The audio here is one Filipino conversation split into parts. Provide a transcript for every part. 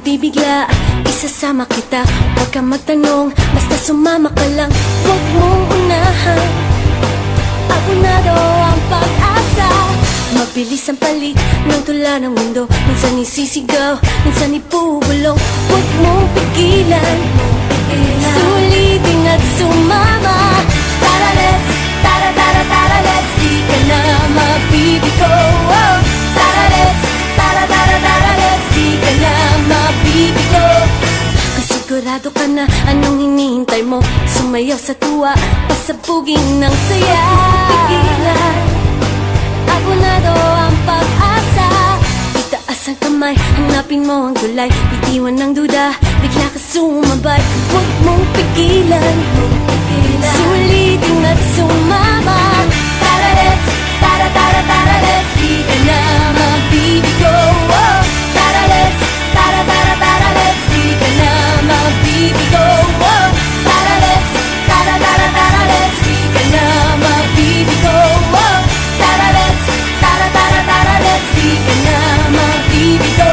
magbibigla, isasama kita. Huwag kang magtanong, basta sumama ka lang. Huwag mong unahan, abonado ang pag-asa. Mabilis ang palit ng tula ng mundo. Minsan isisigaw, minsan ipubulong. Huwag mong pigilan, sulitin at sumama. Tara let's, tara tara tara let's, di ka na mabibigo. Oh, tara let's, tara tara tara let's, di ka na mabibigo. Kung sigurado ka na, anong hinihintay mo? Sumayaw sa tuwa, pasabugin ng saya. Pigilan, abonado ang pag-asa. Itaas ang kamay, hanapin mo ang tulay. Bitiwan ng duda, bigla ka sumabay. Huwag mong pigilan, sulitin at sumama. Tara let's, tara tara tara let's, di ka na mabibigo. Oh, tara let's, tara tara tara let's, di ka na mabibigo. Oh, tara let's, tara tara tara let's, di ka na mabibigo. Oh, tara let's, tara tara tara let's, di ka na mabibigo.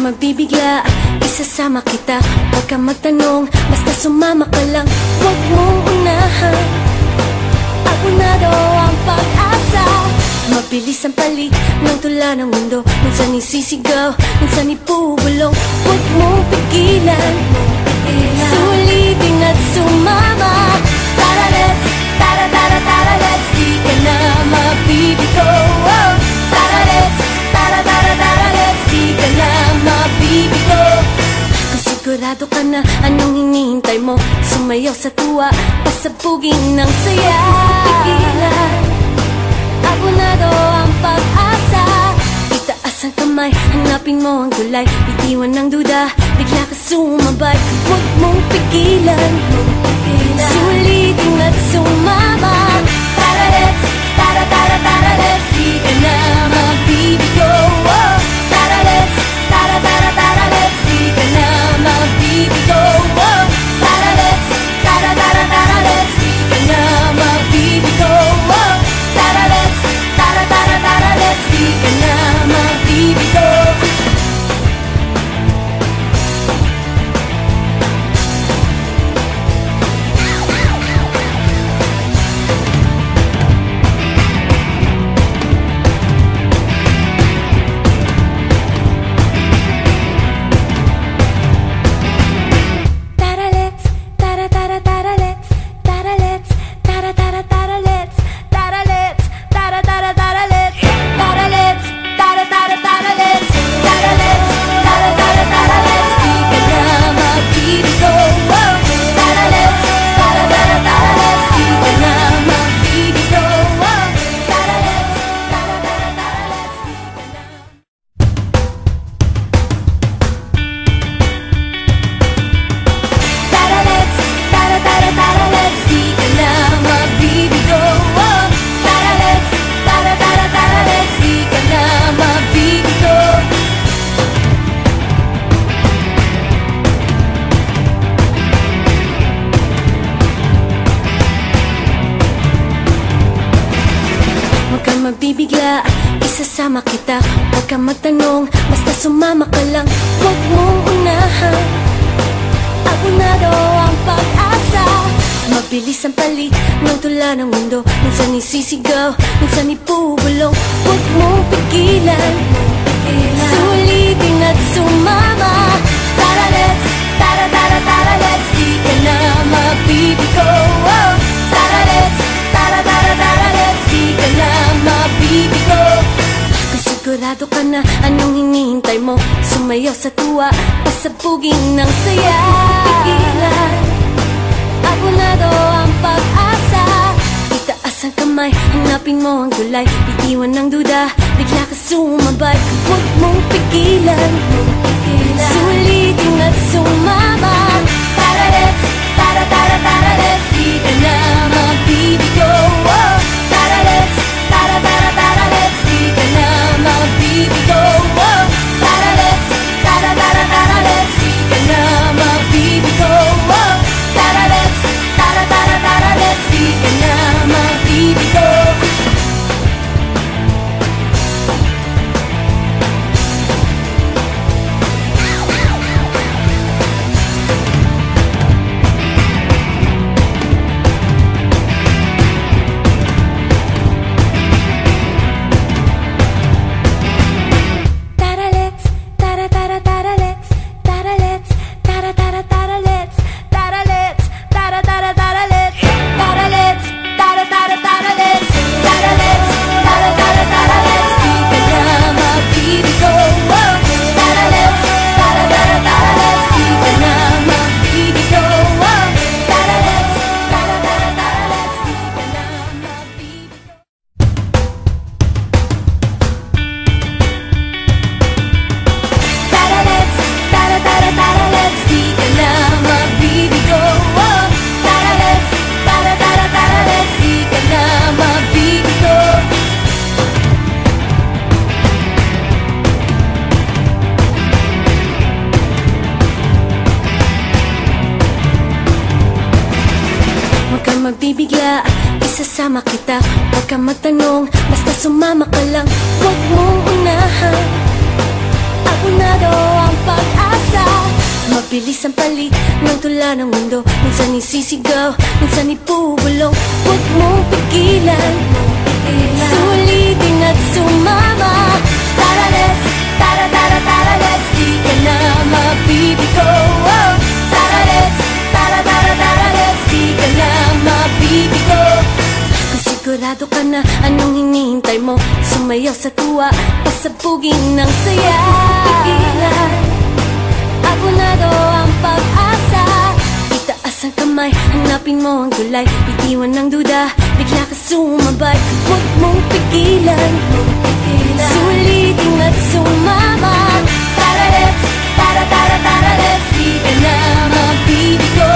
Magbibigla, isasama kita. Huwag kang magtanong, basta sumama ka lang. Huwag mong unahan, abonado ang pag-asa. Mabilis ang palit ng tula ng mundo. Minsan isisigaw, minsan ipubulong. Huwag mong pigilan, sulitin at sumama. Tara let's, tara tara tara let's, di ka na mabibigo. Oh, tara let's, tara tara tara let's, di ka na mabibigo. Kung sigurado ka na, anong hinihintay mo? Sumayaw sa tuwa, pasabugin ng saya. Pigilan, abonado ang pag-asa. Itaas ang kamay, hanapin mo ang tulay. Bitiwan ng duda, bigla ka sumabay. Huwag mong pigilan, sulitin at sumama. Tara let's, tara tara tara let's, di ka na mabibigo. Oh, tara let's, tara tara tara let's, di ka na mabibigo. Oh, tara let's, tara tara tara let's, di ka na mabibigo. Oh, tara let's, tara tara tara let's, di ka na mabibigo. magbibigla, isasama kita. Huwag kang magtanong, basta sumama ka lang. Huwag mong unahan, abonado ang pag-asa. Mabilis ang palit ng tula ng mundo. Minsan isisigaw, minsan ipubulong. Huwag mong pigilan, sulitin at sumama. Tara let's, tara tara tara let's, di ka na mabibigo. Oh, tara let's, tara tara tara let's, di ka na mabibigo. Kung sigurado ka na anong hinihintay mo, sumayaw sa tuwa, pasabugin ng saya. Pigilan, abunado ang pag-asa. Itaas ang kamay, hanapin mo ang gulay. Bitiwan ng duda, bigla ka sumabay. Huwag mong pigilan, sulitin at sumama. Tara let's, tara tara tara let's, di ka na mabibigo. Oh, tara let's, tara tara tara let's, di ka na mabibigo. Oh, tara let's, tara tara tara let's, di ka na mabibigo. Oh, tara let's, tara tara tara let's, di ka na mabibigo. Magbibigla, isasama kita. Huwag kang magtanong, basta sumama ka lang. Huwag mong unahan, abunado ang pag-asa. Mabilis ang palit ng tula ng mundo. Minsan isisigaw, minsan ipubulong. Huwag mong pigilan, sulitin at sumama. Tara let's, tara tara tara let's, di ka na mabibigo. Oh, tara let's, tara tara tara let's, di ka na mabibigo. Kung sigurado ka na anong hinihintay mo, sumayaw sa tuwa, pasabugin ng saya. Pigilan, abunado ang pag-asa. Itaas ang kamay, hanapin mo ang gulay. Bitiwan ng duda, bigla ka sumabay. Huwag mong pigilan, sulitin at sumama. Tara let's, tara tara tara let's, di ka na mabibigo.